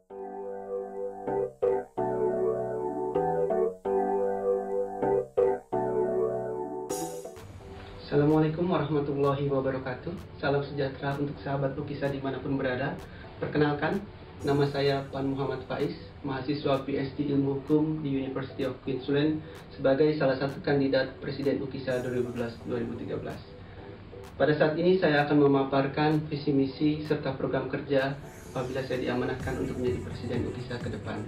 Assalamualaikum warahmatullahi wabarakatuh. Salam sejahtera untuk sahabat Ukisa dimanapun berada. Perkenalkan, nama saya Pan Muhammad Faiz, mahasiswa PhD Ilmu Hukum di University of Queensland sebagai salah satu kandidat Presiden Ukisa 2012-2013. Pada saat ini saya akan memaparkan visi misi serta program kerja apabila saya diamanahkan untuk menjadi Presiden Ukisa ke depan.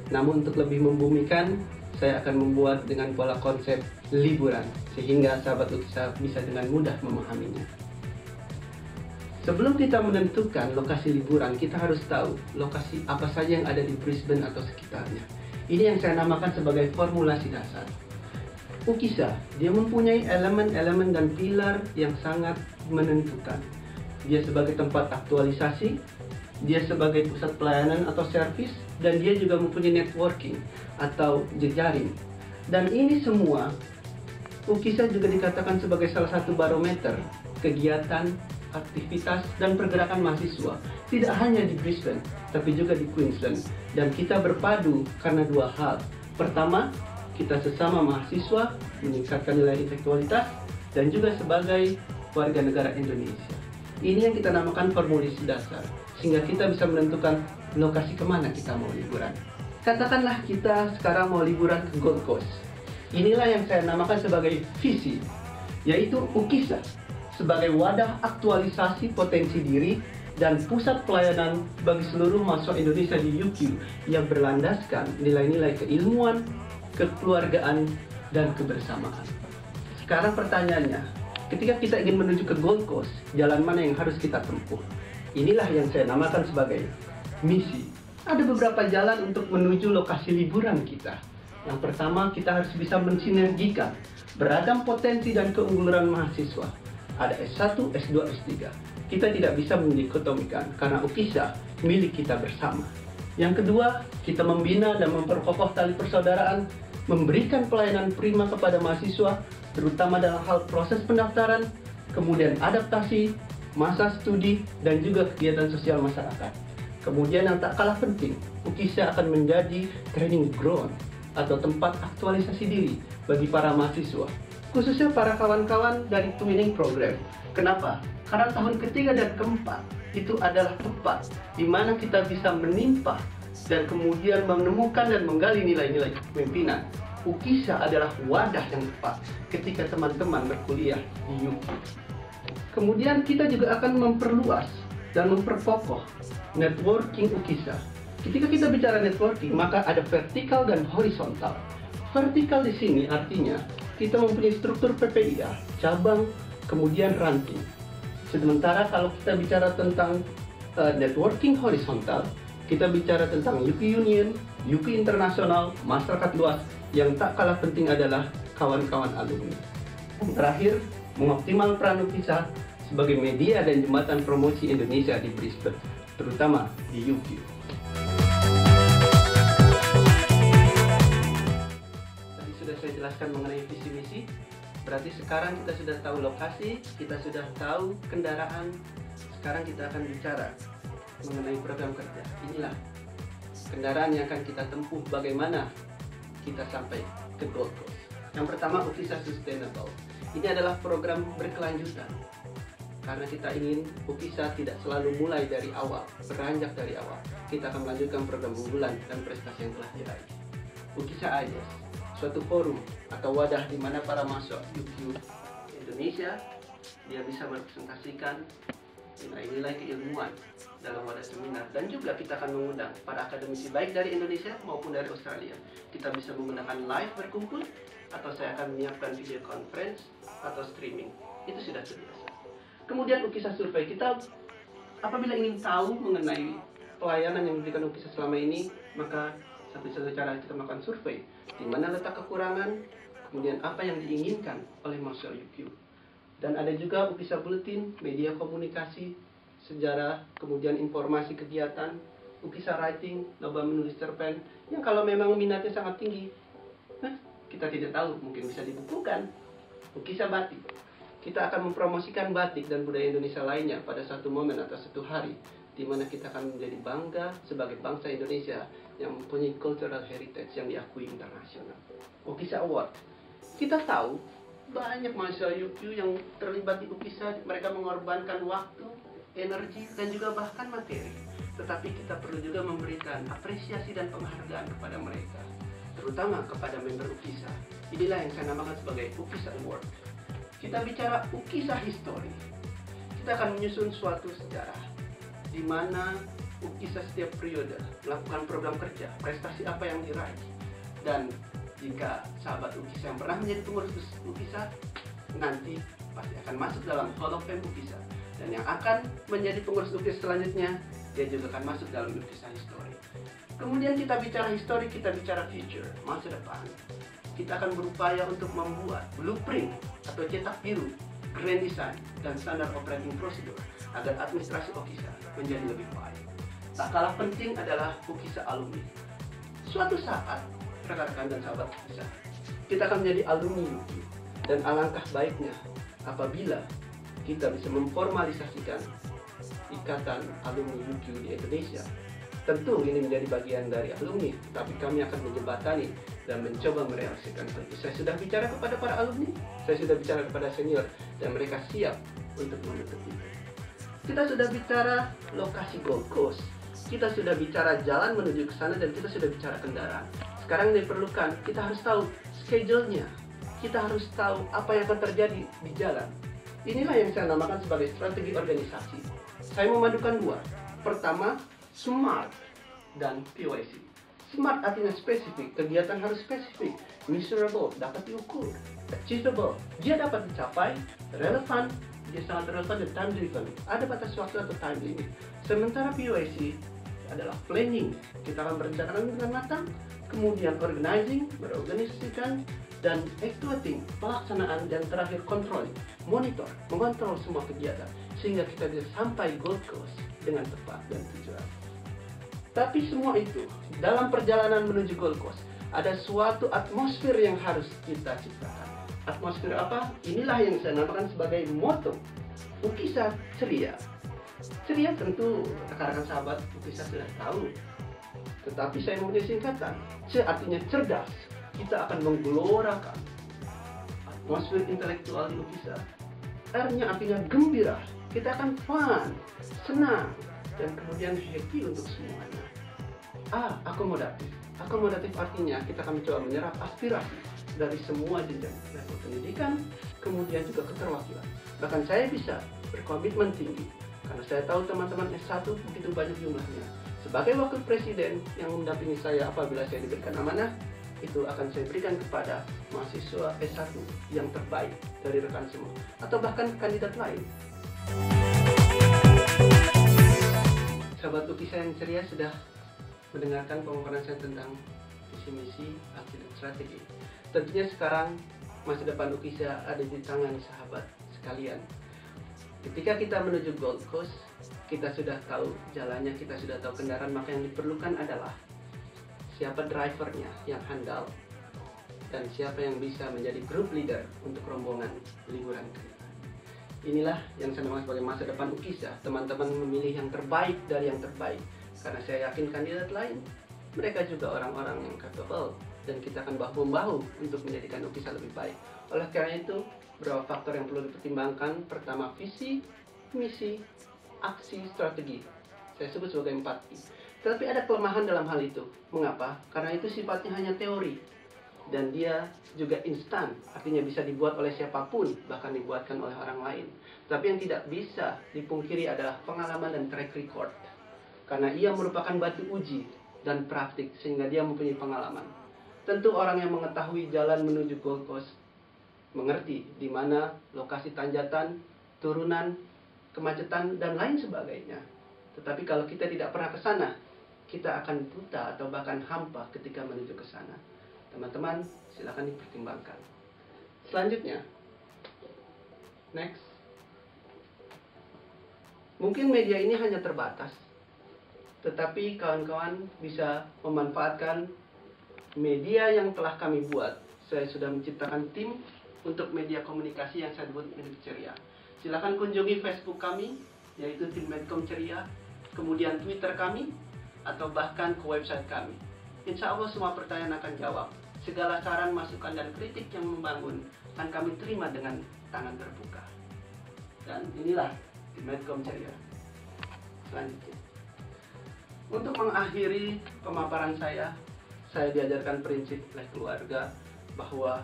Namun untuk lebih membumikan, saya akan membuat dengan pola konsep liburan, sehingga sahabat Ukisa bisa dengan mudah memahaminya. Sebelum kita menentukan lokasi liburan, kita harus tahu lokasi apa saja yang ada di Brisbane atau sekitarnya. Ini yang saya namakan sebagai formulasi dasar. Ukisa, dia mempunyai elemen-elemen dan pilar yang sangat menentukan. Dia sebagai tempat aktualisasi, dia sebagai pusat pelayanan atau servis, dan dia juga mempunyai networking atau jejaring. Dan ini semua, Ukisa juga dikatakan sebagai salah satu barometer kegiatan, aktivitas, dan pergerakan mahasiswa. Tidak hanya di Brisbane, tapi juga di Queensland. Dan kita berpadu karena dua hal. Pertama, kita sesama mahasiswa meningkatkan nilai intelektualitas, dan juga sebagai warga negara Indonesia. Ini yang kita namakan formulasi dasar, sehingga kita bisa menentukan lokasi kemana kita mau liburan. Katakanlah kita sekarang mau liburan ke Gold Coast. Inilah yang saya namakan sebagai visi, yaitu Ukisa sebagai wadah aktualisasi potensi diri dan pusat pelayanan bagi seluruh mahasiswa Indonesia di UQ yang berlandaskan nilai-nilai keilmuan, kekeluargaan, dan kebersamaan. Sekarang pertanyaannya, ketika kita ingin menuju ke Gold Coast, jalan mana yang harus kita tempuh? Inilah yang saya namakan sebagai misi. Ada beberapa jalan untuk menuju lokasi liburan kita. Yang pertama, kita harus bisa mensinergikan beragam potensi dan keunggulan mahasiswa. Ada S1, S2, S3. Kita tidak bisa mendikotomikan karena Ukisa milik kita bersama. Yang kedua, kita membina dan memperkokoh tali persaudaraan, memberikan pelayanan prima kepada mahasiswa, terutama dalam hal proses pendaftaran, kemudian adaptasi, masa studi, dan juga kegiatan sosial masyarakat. Kemudian yang tak kalah penting, Ukisa akan menjadi training ground atau tempat aktualisasi diri bagi para mahasiswa, khususnya para kawan-kawan dari Twinning Program. Kenapa? Karena tahun ketiga dan keempat itu adalah tempat di mana kita bisa menimpa dan kemudian menemukan dan menggali nilai-nilai kepemimpinan. Ukisa adalah wadah yang tepat ketika teman-teman berkuliah di UK. Kemudian kita juga akan memperluas dan memperkokoh networking Ukisa. Ketika kita bicara networking, maka ada vertikal dan horizontal. Vertikal di sini artinya kita mempunyai struktur PPIA, cabang, kemudian ranting. Sementara kalau kita bicara tentang networking horizontal, kita bicara tentang UQ Union, UQ Internasional, masyarakat luas, yang tak kalah penting adalah kawan-kawan alumni. Dan terakhir, mengoptimal peran Ukisa sebagai media dan jembatan promosi Indonesia di Brisbane, terutama di UQ. Tadi sudah saya jelaskan mengenai visi misi, berarti sekarang kita sudah tahu lokasi, kita sudah tahu kendaraan, sekarang kita akan bicara mengenai program kerja. Inilah kendaraan yang akan kita tempuh bagaimana kita sampai ke Gold Coast. Yang pertama, Ukisa Sustainable. Ini adalah program berkelanjutan. Karena kita ingin Ukisa tidak selalu mulai dari awal, beranjak dari awal. Kita akan melanjutkan program unggulan dan prestasi yang telah diraih. Ukisa IES, suatu forum atau wadah di mana para mahasiswa UQ Indonesia dia bisa merepresentasikan nilai-nilai keilmuan dalam wadah seminar, dan juga kita akan mengundang para akademisi baik dari Indonesia maupun dari Australia. Kita bisa menggunakan live berkumpul, atau saya akan menyiapkan video conference atau streaming. Itu sudah terbiasa. Kemudian Ukisa Survei, kita apabila ingin tahu mengenai pelayanan yang diberikan Ukisa selama ini, maka satu-satu cara kita melakukan survei. Di mana letak kekurangan, kemudian apa yang diinginkan oleh mahasiswa UQ. Dan ada juga Ukisa Bulletin, media komunikasi, sejarah, kemudian informasi kegiatan, Ukisa Writing, lomba menulis cerpen, yang kalau memang minatnya sangat tinggi, kita tidak tahu, mungkin bisa dibukukan. Ukisa Batik, kita akan mempromosikan batik dan budaya Indonesia lainnya pada satu momen atau satu hari, di mana kita akan menjadi bangga sebagai bangsa Indonesia yang mempunyai cultural heritage yang diakui internasional. Ukisa Award. Kita tahu banyak mahasiswa UQ yang terlibat di Ukisa, mereka mengorbankan waktu, energi, dan juga bahkan materi. Tetapi kita perlu juga memberikan apresiasi dan penghargaan kepada mereka, terutama kepada member Ukisa. Inilah yang saya namakan sebagai Ukisa Award. Kita bicara Ukisa History. Kita akan menyusun suatu sejarah di mana Ukisa setiap periode melakukan program kerja, prestasi apa yang diraih. Dan jika sahabat Ukisa yang pernah menjadi pengurus Ukisa nanti pasti akan masuk dalam Hall of Fame Ukisa. Dan yang akan menjadi pengurus Ukisa selanjutnya, dia juga akan masuk dalam Ukisa History. Kemudian kita bicara history, kita bicara future, masa depan. Kita akan berupaya untuk membuat blueprint atau cetak biru, grand design, dan standar operating procedure agar administrasi Ukisa menjadi lebih baik. Tak kalah penting adalah Ukisa alumni. Suatu saat, rekan-rekan dan sahabat Ukisa, kita akan menjadi alumni UQ. Dan alangkah baiknya apabila kita bisa memformalisasikan ikatan alumni UQ di Indonesia. Tentu ini menjadi bagian dari alumni, tapi kami akan menjembatani dan mencoba merealisasikan hal itu. Saya sudah bicara kepada para alumni, saya sudah bicara kepada senior, dan mereka siap untuk menuntut itu. Kita sudah bicara lokasi Gold Coast, kita sudah bicara jalan menuju ke sana, dan kita sudah bicara kendaraan. Sekarang yang diperlukan, kita harus tahu schedule-nya, kita harus tahu apa yang akan terjadi di jalan. Inilah yang saya namakan sebagai strategi organisasi. Saya memadukan dua. Pertama, SMART dan PYC. SMART artinya spesifik, kegiatan harus spesifik, measurable, dapat diukur, achievable, dia dapat dicapai, relevan, dia sangat relevan, dan time driven, ada batas waktu atau time limit. Sementara PYC adalah planning, kita akan merencanakan dengan matang, kemudian organizing, berorganisasikan, dan executing, pelaksanaan, dan terakhir controlling, monitor, mengontrol semua kegiatan, sehingga kita bisa sampai Gold Coast dengan tepat dan tujuan. Tapi semua itu, dalam perjalanan menuju Gold Coast, ada suatu atmosfer yang harus kita ciptakan. Atmosfer apa? Inilah yang saya namakan sebagai motto Ukisa Ceria. Ceria tentu rekan-rekan sahabat Ukisa sudah tahu. Tetapi saya mempunyai singkatan. C artinya cerdas. Kita akan menggelorakan atmosfer intelektual di Ukisa. R-nya artinya gembira. Kita akan fun, senang, dan kemudian happy untuk semuanya. A, akomodatif. Akomodatif artinya kita akan mencoba menyerap aspirasi dari semua jenjang level pendidikan, kemudian juga keterwakilan. Bahkan saya bisa berkomitmen tinggi, karena saya tahu teman-teman S1 begitu banyak jumlahnya. Sebagai wakil presiden yang mendampingi saya apabila saya diberikan amanah, itu akan saya berikan kepada mahasiswa S1 yang terbaik dari rekan semua, atau bahkan kandidat lain. Sahabat Ukisa yang ceria sudah mendengarkan pemaparan saya tentang visi misi, aksi dan strategi. Tentunya sekarang masa depan Ukisa ada di tangan sahabat sekalian. Ketika kita menuju Gold Coast, kita sudah tahu jalannya, kita sudah tahu kendaraan, maka yang diperlukan adalah siapa drivernya yang handal dan siapa yang bisa menjadi group leader untuk rombongan liburan ke depan. Inilah yang saya namakan sebagai masa depan Ukisa. Teman-teman memilih yang terbaik dari yang terbaik, karena saya yakin kandidat lain mereka juga orang-orang yang capable, dan kita akan bahu-membahu untuk menjadikan Ukisa lebih baik. Oleh karena itu, beberapa faktor yang perlu dipertimbangkan. Pertama, visi, misi, aksi, strategi. Saya sebut sebagai 4P. Tetapi ada kelemahan dalam hal itu. Mengapa? Karena itu sifatnya hanya teori, dan dia juga instan, artinya bisa dibuat oleh siapapun, bahkan dibuatkan oleh orang lain. Tapi yang tidak bisa dipungkiri adalah pengalaman dan track record, karena ia merupakan batu uji dan praktik, sehingga dia mempunyai pengalaman. Tentu orang yang mengetahui jalan menuju Gold Coast mengerti di mana lokasi tanjatan, turunan, kemacetan, dan lain sebagainya. Tetapi kalau kita tidak pernah ke sana, kita akan buta atau bahkan hampa ketika menuju ke sana. Teman-teman, silakan dipertimbangkan. Selanjutnya, next. Mungkin media ini hanya terbatas, tetapi kawan-kawan bisa memanfaatkan media yang telah kami buat. Saya sudah menciptakan tim untuk media komunikasi yang saya sebut Hidup Ceria. Silakan kunjungi Facebook kami, yaitu tim Medcom Ceria. kemudian Twitter kami, atau bahkan ke website kami. Insya Allah semua pertanyaan akan jawab. Segala saran, masukan, dan kritik yang membangun akan kami terima dengan tangan terbuka. Dan inilah di Medcom Ceria. Selanjutnya, untuk mengakhiri pemaparan saya diajarkan prinsip oleh keluarga bahwa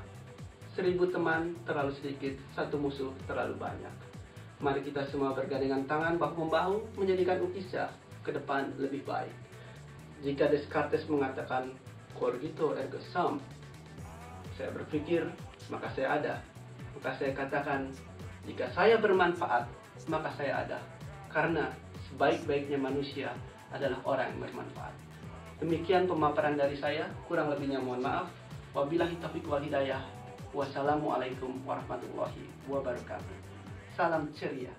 1000 teman terlalu sedikit, 1 musuh terlalu banyak. Mari kita semua bergandengan tangan bahu-membahu menjadikan Ukisha ke depan lebih baik. Jika Descartes mengatakan cogito ergo sum, saya berpikir maka saya ada. Maka saya katakan, jika saya bermanfaat maka saya ada. Karena sebaik-baiknya manusia adalah orang yang bermanfaat. Demikian pemaparan dari saya, kurang lebihnya mohon maaf. Wabillahi taufiq wal hidayah. Wassalamualaikum warahmatullahi wabarakatuh. Salam ceria.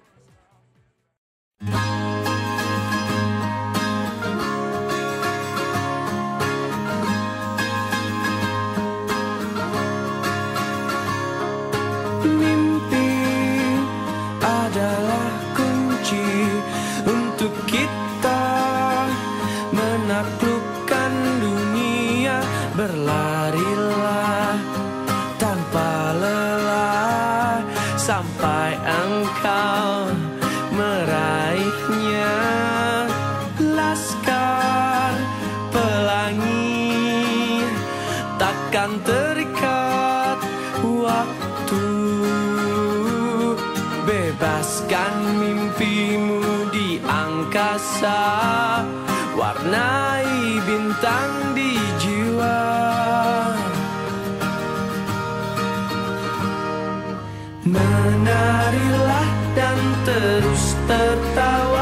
Mimpi adalah kunci untuk kita menaklukkan dunia. Berlarilah tanpa lelah sampai engkau meraihnya. Laskar pelangi takkan terikat waktu. Bebaskan mimpimu di angkasa, warnai bintang di jiwa. Menarilah dan terus tertawa.